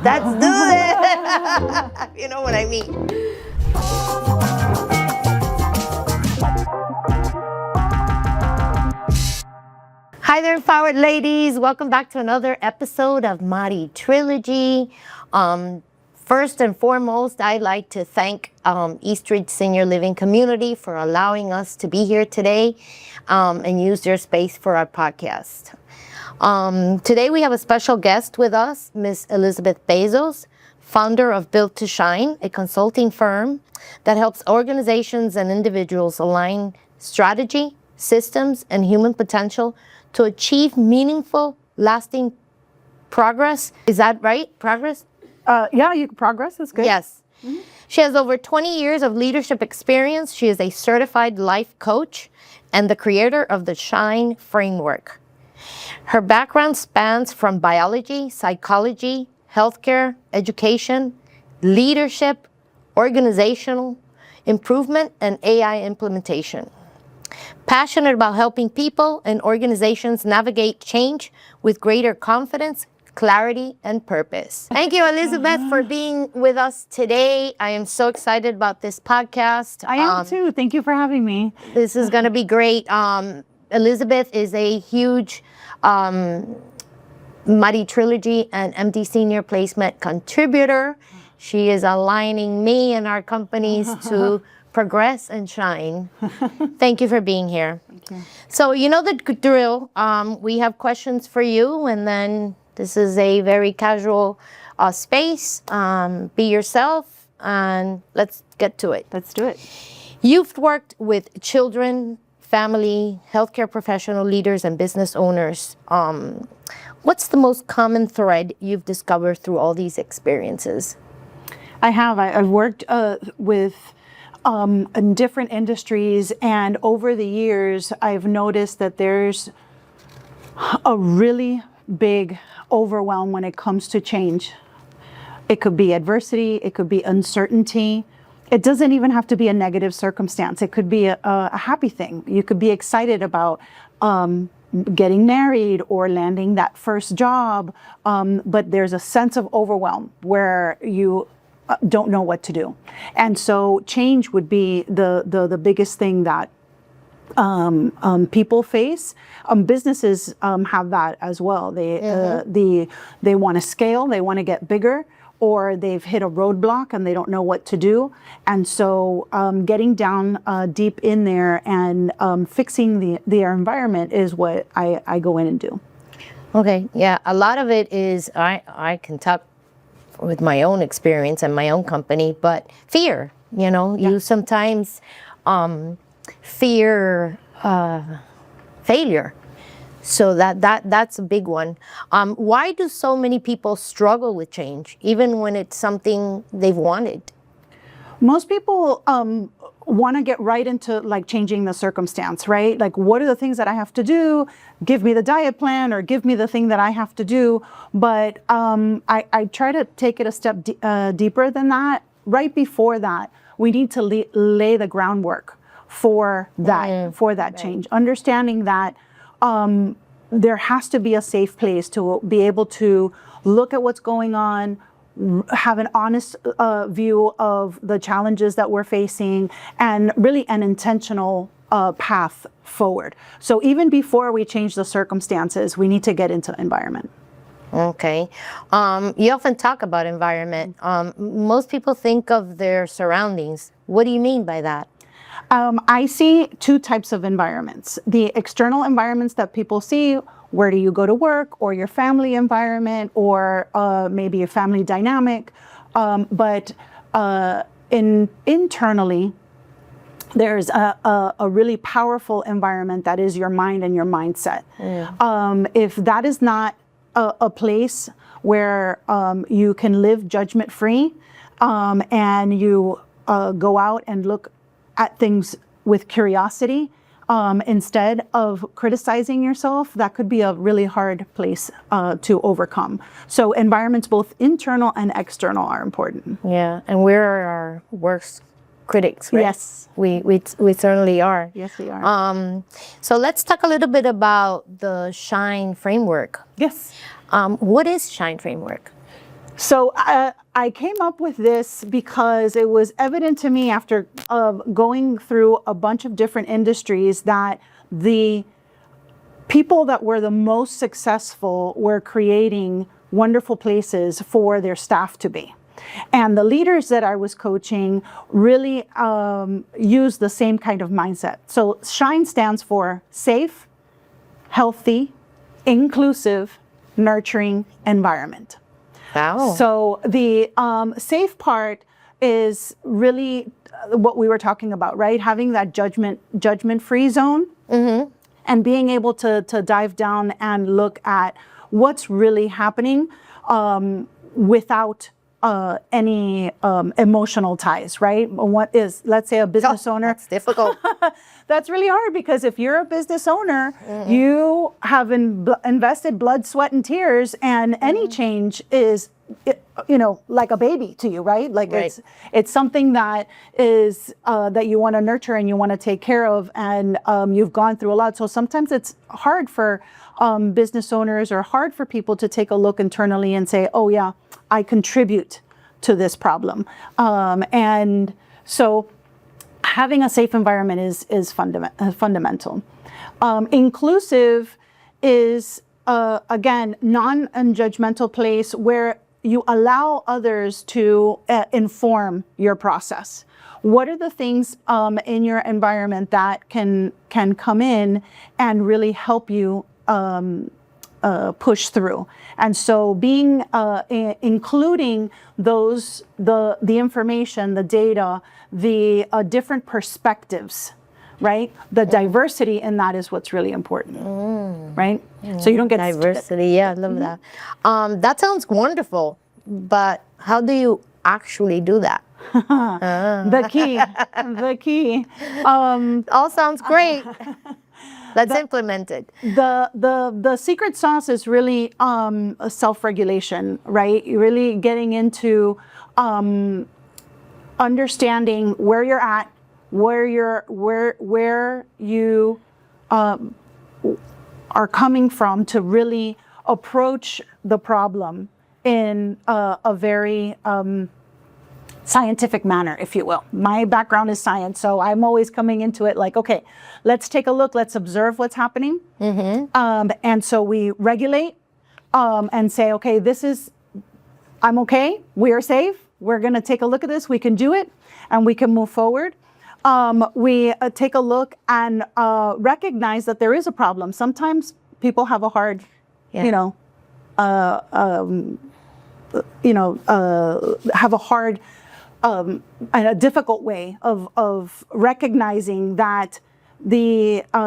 Let's do it. You know what I mean. Hi there, empowered ladies. Welcome back to another episode of Mari.Trilogy. First and foremost, I'd like to thank Eastridge Senior Living Community for allowing us to be here today and use their space for our podcast. Today we have a special guest with us, Ms. Elizabeth Bezos, founder of Built to Shine, a consulting firm that helps organizations and individuals align strategy, systems, and human potential to achieve meaningful, lasting progress. Is that right? Progress? Progress is good. Yes. Mm-hmm. She has over 20 years of leadership experience. She is a certified life coach and the creator of the Shine framework. Her background spans from biology, psychology, healthcare, education, leadership, organizational improvement, and AI implementation. Passionate about helping people and organizations navigate change with greater confidence, clarity, and purpose. Thank you, Elizabeth, for being with us today. I am so excited about this podcast. I am too. Thank you for having me. This is going to be great. Elizabeth is a huge Mari.Trilogy and MD Senior Placement contributor. She is aligning me and our companies to progress and shine. Thank you for being here. Thank you. So you know the drill. We have questions for you, and then this is a very casual space. Be yourself, and let's get to it. Let's do it. You've worked with children, family, healthcare professional leaders, and business owners. What's the most common thread you've discovered through all these experiences? I have. I've worked with in different industries, and over the years, I've noticed that there's a really big overwhelm when it comes to change. It could be adversity, it could be uncertainty. It doesn't even have to be a negative circumstance. It could be a happy thing. You could be excited about getting married or landing that first job, but there's a sense of overwhelm where you don't know what to do. And so change would be the biggest thing that people face. Businesses have that as well. They want to scale, they want to get bigger, or they've hit a roadblock and they don't know what to do. And so getting down deep in there and fixing their environment is what I go in and do. Okay, yeah, a lot of it is, I can talk with my own experience and my own company, but fear, you sometimes fear failure. So that's a big one. Why do so many people struggle with change, even when it's something they've wanted? Most people want to get right into like changing the circumstance, right? Like, what are the things that I have to do? Give me the diet plan, or give me the thing that I have to do. But I try to take it a step deeper than that. Right before that, we need to lay the groundwork for that change. Understanding that there has to be a safe place to be able to look at what's going on, have an honest view of the challenges that we're facing, and really an intentional path forward. So even before we change the circumstances, we need to get into environment. Okay. You often talk about environment. Most people think of their surroundings. What do you mean by that? I see two types of environments. The external environments that people see, where do you go to work, or your family environment, or maybe a family dynamic. But internally, there's a really powerful environment that is your mind and your mindset. If that is not a place where you can live judgment-free and you go out and look at things with curiosity, instead of criticizing yourself, that could be a really hard place to overcome. So environments, both internal and external, are important. Yeah, and we're our worst critics, right? Yes. We certainly are. Yes, we are. So let's talk a little bit about the Shine framework. Yes. What is Shine framework? So I came up with this because it was evident to me after going through a bunch of different industries that the people that were the most successful were creating wonderful places for their staff to be. And the leaders that I was coaching really use the same kind of mindset. So SHINE stands for safe, healthy, inclusive, nurturing environment. Wow. So the safe part is really what we were talking about, right? Having that judgment-free zone, and being able to dive down and look at what's really happening without any emotional ties, right? What is, let's say, a business owner. That's difficult. That's really hard, because if you're a business owner, you have invested blood, sweat, and tears, and any change is, like a baby to you, right? Like it's something that is that you want to nurture and you want to take care of, and you've gone through a lot. So sometimes it's hard for business owners, or hard for people to take a look internally and say, oh yeah, I contribute to this problem. And so having a safe environment is fundamental. Inclusive is, again, non-judgmental place where you allow others to inform your process. What are the things in your environment that can come in and really help you push through? And so being including the information, the data, the different perspectives, right? The diversity in that is what's really important, right? So you don't get diversity. Yeah, I love that. That sounds wonderful, but how do you actually do that? The key. All sounds great. Let's implement it. The secret sauce is really self-regulation, right? You're really getting into understanding where you're at, where you are coming from, to really approach the problem in a very scientific manner, if you will. My background is science, so I'm always coming into it like, okay, let's take a look, let's observe what's happening. And so we regulate and say, okay, I'm okay, we are safe, we're gonna take a look at this, we can do it, and we can move forward. We take a look and recognize that there is a problem. Sometimes people have a hard, have a hard and a difficult way of recognizing that to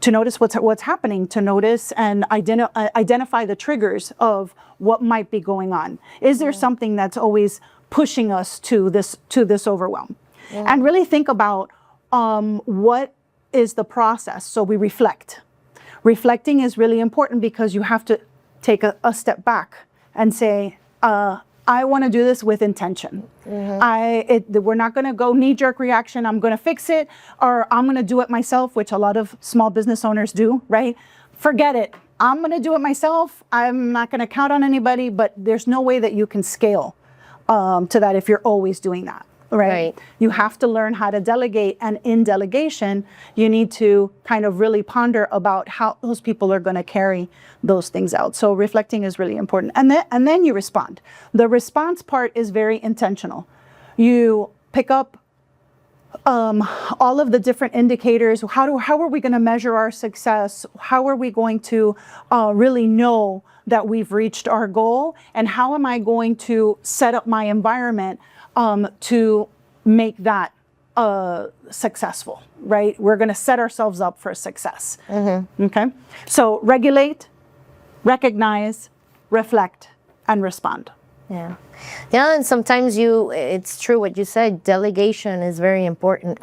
notice what's happening, to notice and identify the triggers of what might be going on. Is there something that's always pushing us to this overwhelm? And really think about what is the process. So we reflect. Reflecting is really important because you have to take a step back and say, I want to do this with intention. We're not going to go knee-jerk reaction, I'm going to fix it, or I'm going to do it myself, which a lot of small business owners do, right? Forget it. I'm going to do it myself. I'm not going to count on anybody, but there's no way that you can scale to that if you're always doing that. Right? You have to learn how to delegate, and in delegation, you need to kind of really ponder about how those people are going to carry those things out. So reflecting is really important, and then you respond. The response part is very intentional. You pick up all of the different indicators. How are we going to measure our success? How are we going to really know that we've reached our goal? And how am I going to set up my environment to make that successful, right? We're going to set ourselves up for success. Okay? So regulate, recognize, reflect, and respond. Yeah, and sometimes it's true what you said, delegation is very important,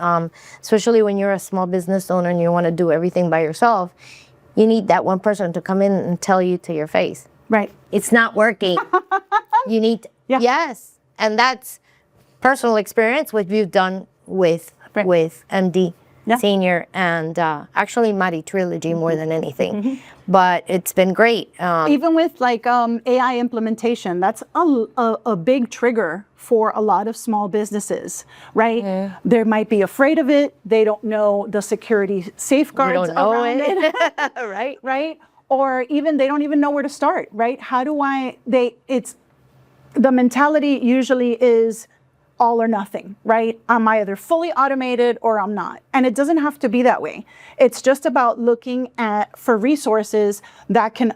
especially when you're a small business owner and you want to do everything by yourself. You need that one person to come in and tell you to your face. Right. It's not working. You need, yes. And that's personal experience, what you've done with MD. Yeah. Senior, and actually Mari.Trilogy more than anything. But it's been great. Even with like AI implementation, that's a big trigger for a lot of small businesses, right? They might be afraid of it. They don't know the security safeguards around it. Right? Right? Or even they don't even know where to start, right? How do it's the mentality usually is all or nothing, right? I'm either fully automated or I'm not. And it doesn't have to be that way. It's just about looking for resources that can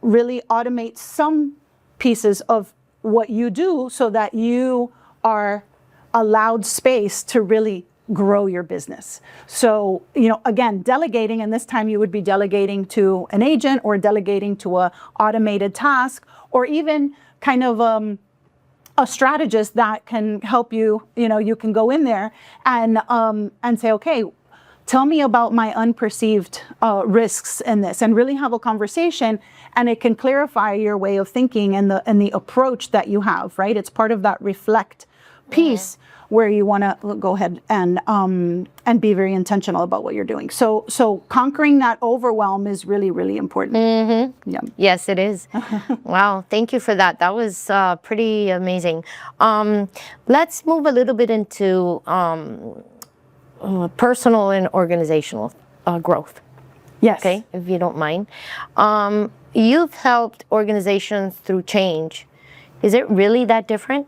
really automate some pieces of what you do so that you are allowed space to really grow your business. So, again, delegating, and this time you would be delegating to an agent or delegating to a automated task, or even kind of a strategist that can help you. You can go in there and say, okay, tell me about my unperceived risks in this, and really have a conversation, and it can clarify your way of thinking and the approach that you have, right? It's part of that reflect piece where you want to go ahead and be very intentional about what you're doing. So conquering that overwhelm is really, really important. Yeah. Yes, it is. Wow, thank you for that. That was pretty amazing. Let's move a little bit into personal and organizational growth. Yes. Okay, if you don't mind. You've helped organizations through change. Is it really that different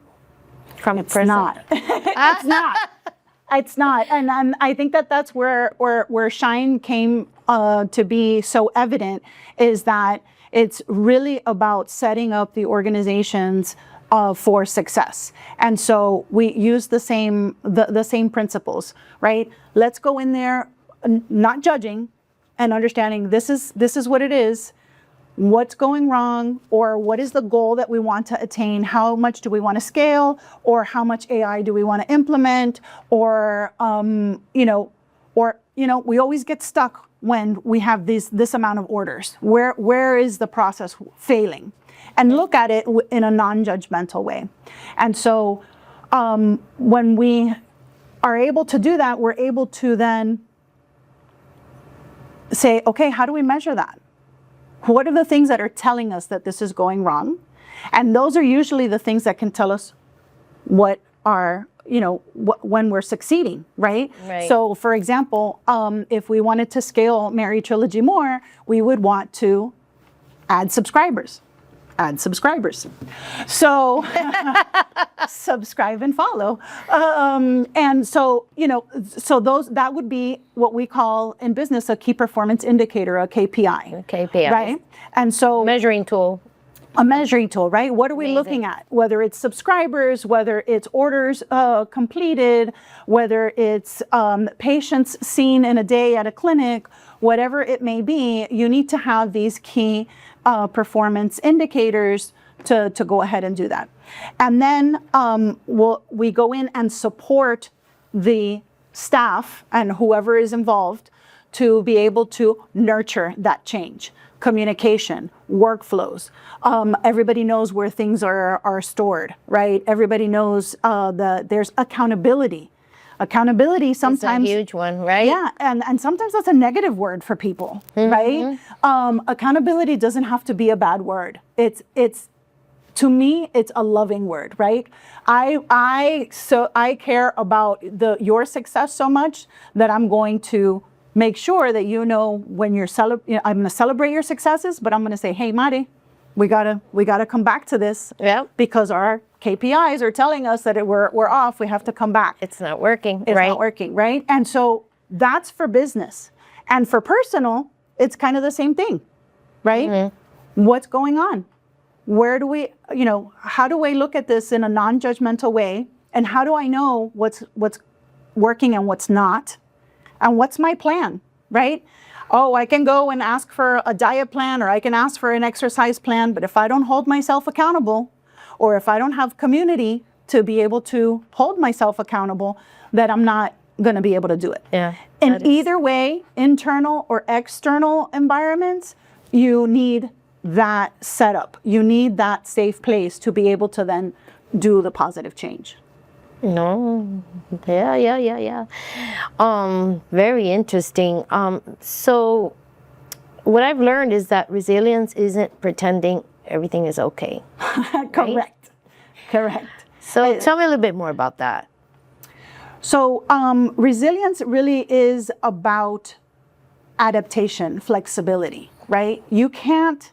from It's not. It's not. It's not. And I think that's where Shine came to be so evident, is that it's really about setting up the organizations for success. And so we use the same principles, right? Let's go in there, not judging, and understanding this is what it is. What's going wrong, or what is the goal that we want to attain? How much do we want to scale, or how much AI do we want to implement? Or we always get stuck when we have this amount of orders. Where is the process failing? And look at it in a non-judgmental way. And so when we are able to do that, we're able to then say, okay, how do we measure that? What are the things that are telling us that this is going wrong? And those are usually the things that can tell us what are, when we're succeeding, right? So for example, if we wanted to scale Mari.Trilogy more, we would want to add subscribers. So subscribe and follow. And so, that would be what we call in business a key performance indicator, a KPI. KPIs. Right? And so Measuring tool. a measuring tool, right? What are we looking at? Whether it's subscribers, whether it's orders completed, whether it's patients seen in a day at a clinic, whatever it may be, you need to have these key performance indicators to go ahead and do that. And then we go in and support the staff and whoever is involved to be able to nurture that change. Communication, workflows. Everybody knows where things are stored, right? Everybody knows there's accountability. Accountability sometimes it's a huge one, right? Yeah, and sometimes that's a negative word for people, right? Accountability doesn't have to be a bad word. It's to me, it's a loving word, right? I care about your success so much that I'm going to make sure that when I'm going to celebrate your successes, but I'm going to say, hey, Mari, we gotta come back to this, because our KPIs are telling us that we're off. We have to come back. It's not working. It's not working, right? And so that's for business, and for personal, it's kind of the same thing, right? What's going on? Where do we, how do I look at this in a non-judgmental way, and how do I know what's working and what's not? And what's my plan, right? Oh, I can go and ask for a diet plan, or I can ask for an exercise plan, but if I don't hold myself accountable, or if I don't have community to be able to hold myself accountable, that I'm not going to be able to do it. Yeah. In either way, internal or external environments, you need that setup. You need that safe place to be able to then do the positive change. No. Yeah. Very interesting. So what I've learned is that resilience isn't pretending everything is okay. Correct. So tell me a little bit more about that. So resilience really is about adaptation, flexibility, right? You can't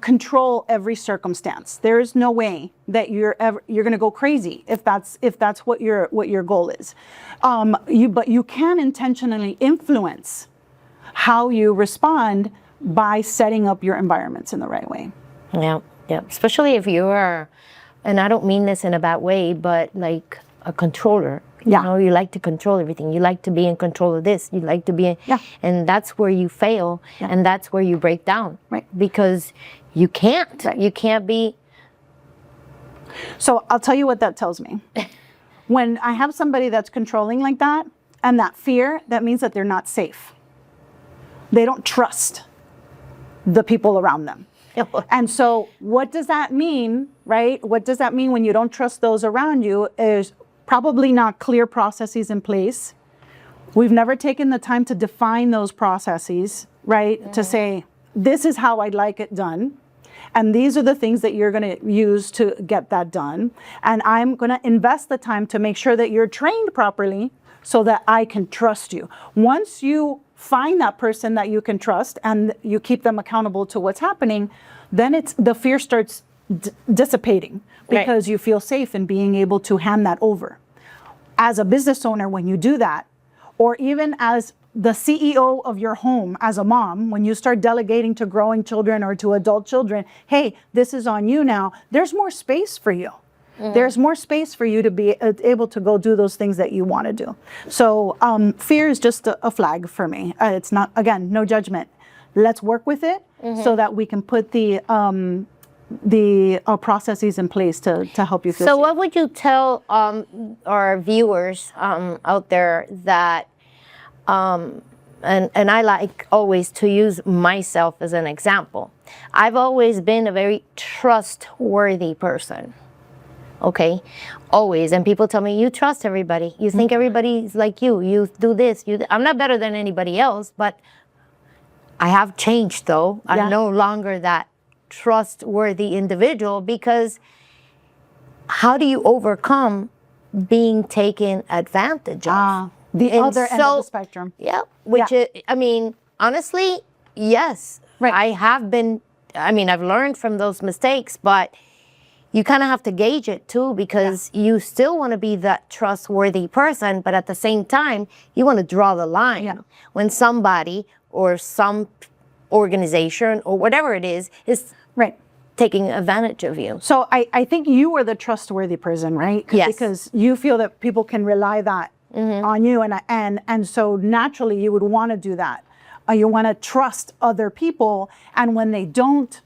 control every circumstance. There is no way that you're going to go crazy if that's what your goal is. But you can intentionally influence how you respond by setting up your environments in the right way. Yeah. Especially if you are, and I don't mean this in a bad way, but like a controller. Yeah. You know, you like to control everything. You like to be in control of this. You like to be in, and that's where you fail, and that's where you break down. Right. Because you can't. Right. You can't be. So I'll tell you what that tells me. When I have somebody that's controlling like that, and that fear, that means that they're not safe. They don't trust the people around them. And so what does that mean, right? What does that mean when you don't trust those around you? Is probably not clear processes in place. We've never taken the time to define those processes, right? To say, this is how I'd like it done. And these are the things that you're going to use to get that done. And I'm going to invest the time to make sure that you're trained properly so that I can trust you. Once you find that person that you can trust and you keep them accountable to what's happening, then the fear starts dissipating because you feel safe in being able to hand that over. As a business owner, when you do that, or even as the CEO of your home, as a mom, when you start delegating to growing children or to adult children, hey, this is on you now, there's more space for you. There's more space for you to be able to go do those things that you want to do. So fear is just a flag for me. It's not, again, no judgment. Let's work with it so that we can put the processes in place to help you feel So safe. what would you tell our viewers out there that, and I like always to use myself as an example. I've always been a very trustworthy person. Okay, always. And people tell me, you trust everybody. You think everybody's like you. You do this. I'm not better than anybody else, but I have changed though. I'm no longer that trustworthy individual, because how do you overcome being taken advantage of? The other end of the spectrum. Yeah, which is, I mean, honestly, yes. Right. I have been, I mean, I've learned from those mistakes, but you kind of have to gauge it too, because you still want to be that trustworthy person, but at the same time, you want to draw the line when somebody or some organization or whatever it is taking advantage of you. So I think you are the trustworthy person, right? Yes. Because you feel that people can rely that on you, and so naturally you would want to do that. You want to trust other people, and when they don't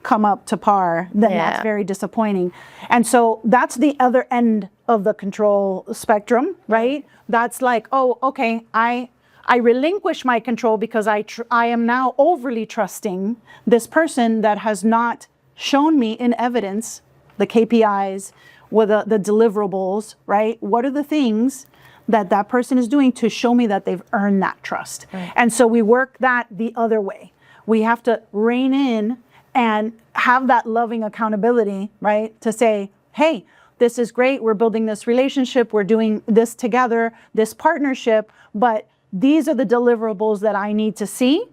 come up to par, then that's very disappointing. And so that's the other end of the control spectrum, right? That's like, oh, okay, I relinquish my control because I am now overly trusting this person that has not shown me in evidence the KPIs, with the deliverables, right? What are the things that person is doing to show me that they've earned that trust? And so we work that the other way. We have to rein in and have that loving accountability, right? To say, hey, this is great. We're building this relationship. We're doing this together, this partnership, but these are the deliverables that I need to see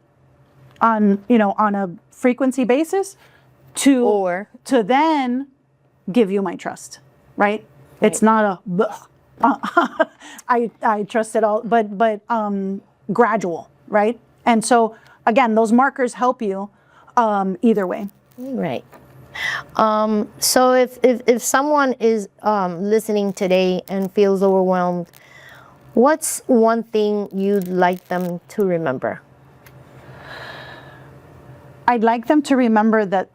on a frequency basis to then give you my trust, right? It's not I trust it all, but gradual, right? And so again, those markers help you either way. Right. So if someone is listening today and feels overwhelmed, what's one thing you'd like them to remember? I'd like them to remember that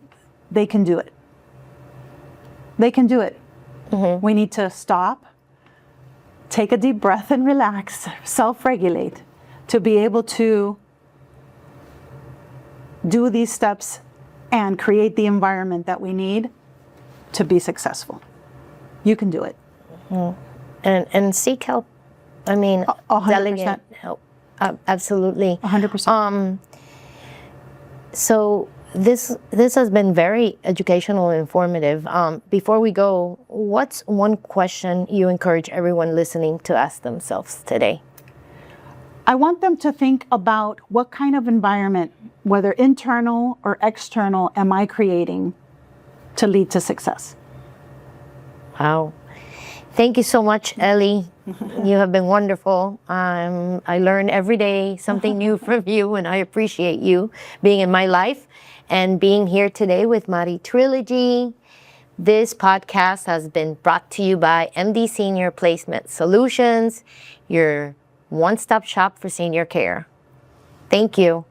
they can do it. They can do it. We need to stop, take a deep breath and relax, self-regulate to be able to do these steps and create the environment that we need to be successful. You can do it. And seek help. I mean, 100%. delegate help. Absolutely. 100%. So this has been very educational and informative. Before we go, what's one question you encourage everyone listening to ask themselves today? I want them to think about what kind of environment, whether internal or external, am I creating to lead to success? Wow. Thank you so much, Ellie. You have been wonderful. I learn every day something new from you, and I appreciate you being in my life and being here today with Mari.Trilogy. This podcast has been brought to you by MD Senior Placement Solutions, your one-stop shop for senior care. Thank you.